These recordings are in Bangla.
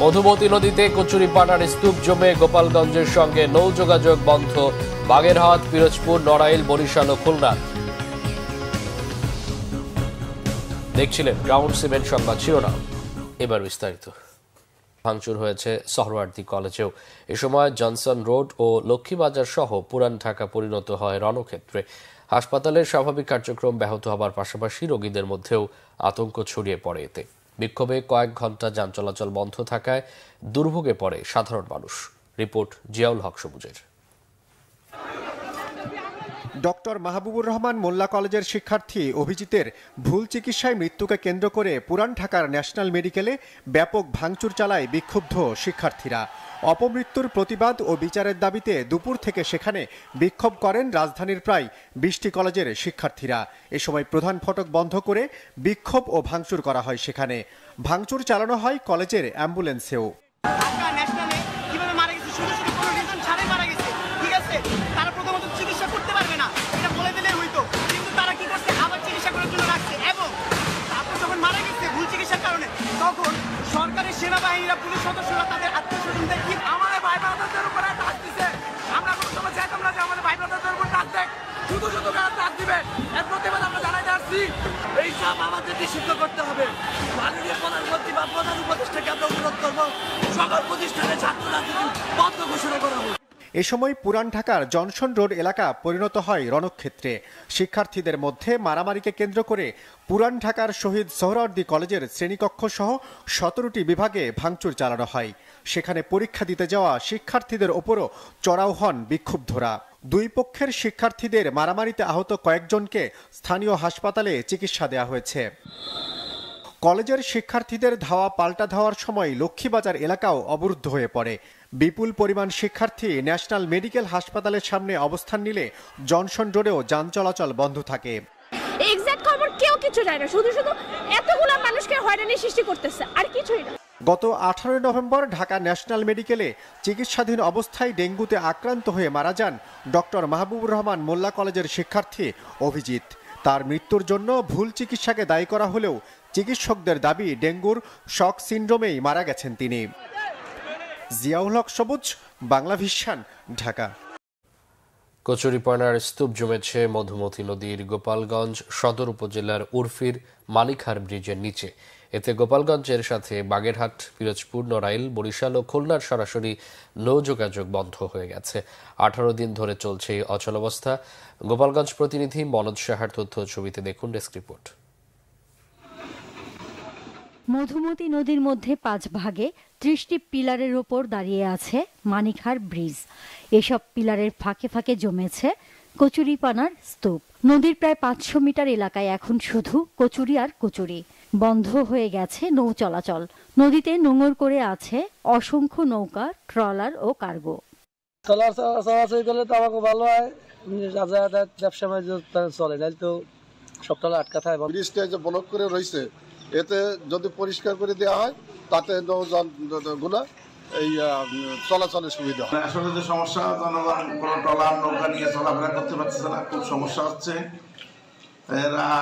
মধুমতি নদীতে কচুরিপানার স্তূপ জমে গোপালগঞ্জের সঙ্গে নৌ যোগাযোগ বন্ধ। বাগেরহাট, পিরোজপুর, নড়াইল, বরিশাল ও খুলনা। দেখছিলেন গ্রাউন্ড সিমেন্ট সংবাদ শিরোনাম, এবার বিস্তারিত। ভাঙচুর হয়েছে সোহরাওয়ার্দী কলেজেও। এ সময় জনসন রোড ও লক্ষ্মীবাজার সহ পুরান ঢাকা পরিণত হয় রণক্ষেত্রে। হাসপাতালের স্বাভাবিক কার্যক্রম ব্যাহত হবার পাশাপাশি রোগীদের মধ্যেও আতঙ্ক ছড়িয়ে পড়ে। এতে বিক্ষোভে কয়েক ঘণ্টা যান চলাচল বন্ধ থাকায় দুর্ভোগে পড়ে সাধারণ মানুষ। রিপোর্ট জিয়াউল হক সবুজের। ডক্টর মাহবুবুর রহমান মোল্লা কলেজের শিক্ষার্থী অভিজিতের ভুল চিকিৎসায় মৃত্যুকে কেন্দ্র করে পুরান ঢাকার ন্যাশনাল মেডিকেলে ব্যাপক ভাঙচুর চালায় বিক্ষুব্ধ শিক্ষার্থীরা। অপমৃত্যুর প্রতিবাদ ও বিচারের দাবিতে দুপুর থেকে সেখানে বিক্ষোভ করেন রাজধানীর প্রায় 20টি কলেজের শিক্ষার্থীরা। এ সময় প্রধান ফটক বন্ধ করে বিক্ষোভ ও ভাঙচুর করা হয়। সেখানে ভাঙচুর চালানো হয় কলেজের অ্যাম্বুলেন্সেও। সরকারের সেনাবাহিনীরা, পুলিশ সদস্যরা তাদের আত্মীয়-স্বজনদের কি আমাদের ভাই ব্রাদারদের উপরে টাচ দিছে। আমরা কোনো সময় চাইতাম না যে আমাদের ভাই ব্রাদারদের উপর টাচ দেখ, শুধু টাচ দিবে। এর প্রতিবাদ আমরা জানাইতে আসছি। এইসব আমাদের নিষিদ্ধ করতে হবে। মাননীয় প্রধানমন্ত্রী বা প্রধান উপদেষ্টাকে আমরা অনুরোধ করবো, সকল প্রতিষ্ঠানে ছাত্র রাজনীতি বন্ধ ঘোষণা করা হোক। এ সময় পুরান ঢাকার জনসন রোড এলাকা পরিণত হয় রণক্ষেত্রে। শিক্ষার্থীদের মধ্যে মারামারিকে কেন্দ্র করে পুরান ঢাকার শহীদ সোহরাওয়ার্দী কলেজের শ্রেণীকক্ষ সহ 17টি বিভাগে ভাঙচুর চালানো হয়। সেখানে পরীক্ষা দিতে যাওয়া শিক্ষার্থীদের ওপরও চড়াও হন বিক্ষুব্ধরা। দুই পক্ষের শিক্ষার্থীদের মারামারিতে আহত কয়েকজনকে স্থানীয় হাসপাতালে চিকিৎসা দেওয়া হয়েছে। কলেজের শিক্ষার্থীদের ধাওয়া পাল্টা ধাওয়ার সময় লক্ষ্মীবাজার এলাকাও অবরুদ্ধ হয়ে পড়ে। বিপুল পরিমাণ শিক্ষার্থী ন্যাশনাল মেডিকেল হাসপাতালের সামনে অবস্থান নিলে জনসন রোডেও যান চলাচল বন্ধ থাকে। এক্সাক্ট খবর কেউ কিছু জানে না, শুধু এতগুলো মানুষকে হয়রানি সৃষ্টি করতেছে, আর কিছুই না। গত 18 নভেম্বর ঢাকা ন্যাশনাল মেডিকেলে চিকিৎসাধীন অবস্থায় ডেঙ্গুতে আক্রান্ত হয়ে মারা যান ডক্টর মাহবুবুর রহমান মোল্লা কলেজের শিক্ষার্থী অভিজিৎ। তার মৃত্যুর জন্য ভুল চিকিৎসাকে দায়ী করা হলেও চিকিৎসকদের দাবি ডেঙ্গুর শক সিন্ড্রোমেই মারা গেছেন তিনি। জিয়াউল হক সবুজ, বাংলা ভিশন, ঢাকা। কচুরিপানার স্তূপ জমেছে মধুমতি নদীর গোপালগঞ্জ সদর উপজেলার উর্ফির মানিকহার ব্রিজের নিচে। এতে গোপালগঞ্জের সাথে বাগেরহাট, পিরোজপুর, নড়াইল, বরিশাল ও খুলনার সরাসরি নৌ যোগাযোগ বন্ধ হয়ে গেছে। 18 দিন ধরে চলছে এই অচলাবস্থা। গোপালগঞ্জ প্রতিনিধি মনোজ সাহার তথ্য ছবিতে দেখুন ডেস্ক রিপোর্ট। মধুমতি নদীর মধ্যে 5 ভাগে 30টি পিলারের ওপর দাঁড়িয়ে আছে মানিকহার ব্রিজ। এসব পিলারের ফাঁকে ফাঁকে জমেছে কচুরিপানার স্তূপ। নদীর প্রায় 500 মিটার এলাকায় এখন শুধু কচুরি আর কচুরি। বন্ধ হয়ে গেছে নৌ চলাচল। নদীতে নোঙর করে আছে অসংখ্য নৌকা, ট্রলার ও কার্গো। ট্রলার চলাচল করলে তো আমাকে ভালো হয়, ব্যবসা বাণিজ্য চলে, নাহলে তো সব ট্রলার আটকা থাকে। ব্রিজটা যে ব্লক করে রয়েছে, এতে যদি পরিষ্কার করে দেওয়া হয় তাতে নৌযানগুলো এই চলাচলের সুবিধা হয়। আসলে যে সমস্যা, জনগণ কোনো ট্রলার নৌকা নিয়ে চলাফেরা করতে পারছে না, খুব সমস্যা হচ্ছে।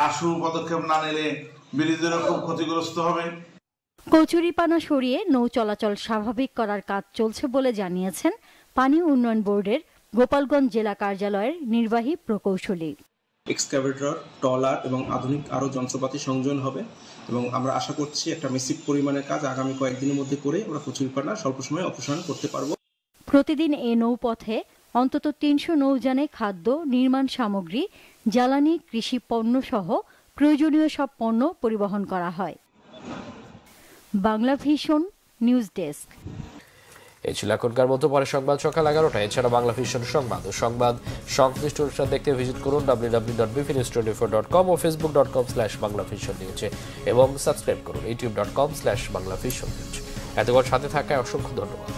আশু পদক্ষেপ না নিলে ব্রিজেরও খুব ক্ষতিগ্রস্ত হবে। কচুরিপানা সরিয়ে নৌ চলাচল স্বাভাবিক করার কাজ চলছে বলে জানিয়েছেন পানি উন্নয়ন বোর্ডের গোপালগঞ্জ জেলা কার্যালয়ের নির্বাহী প্রকৌশলী। এক্সকাভেটর, ট্রলার এবং আধুনিক আরও যন্ত্রপাতি সংযোজন হবে এবং আমরা আশা করছি একটা মেসিভ পরিমাণের কাজ আগামী কয়েকদিনের মধ্যে করে আমরা কচুরিপানা স্বল্প সময়ে অপসারণ করতে পারব। প্রতিদিন এই নৌপথে অন্তত 300 নৌযানে খাদ্য, নির্মাণ সামগ্রী, জ্বালানি, কৃষি পণ্য সহ প্রয়োজনীয় সব পণ্য পরিবহন করা হয়। Bangla vision news desk. এই ছিল এখনকার মতো। পরে সংবাদ সকাল 11টায়। এছাড়া বাংলা ভিশন সংবাদ ও সংবাদ সংশ্লিষ্ট অনুষ্ঠান দেখতে ভিজিট করুন www.bfinews24.com ও facebook.com/banglavisionnews এবং সাবস্ক্রাইব করুন youtube.com/banglavisionnews। এতক্ষণ সাথে থাকায় অসংখ্য ধন্যবাদ।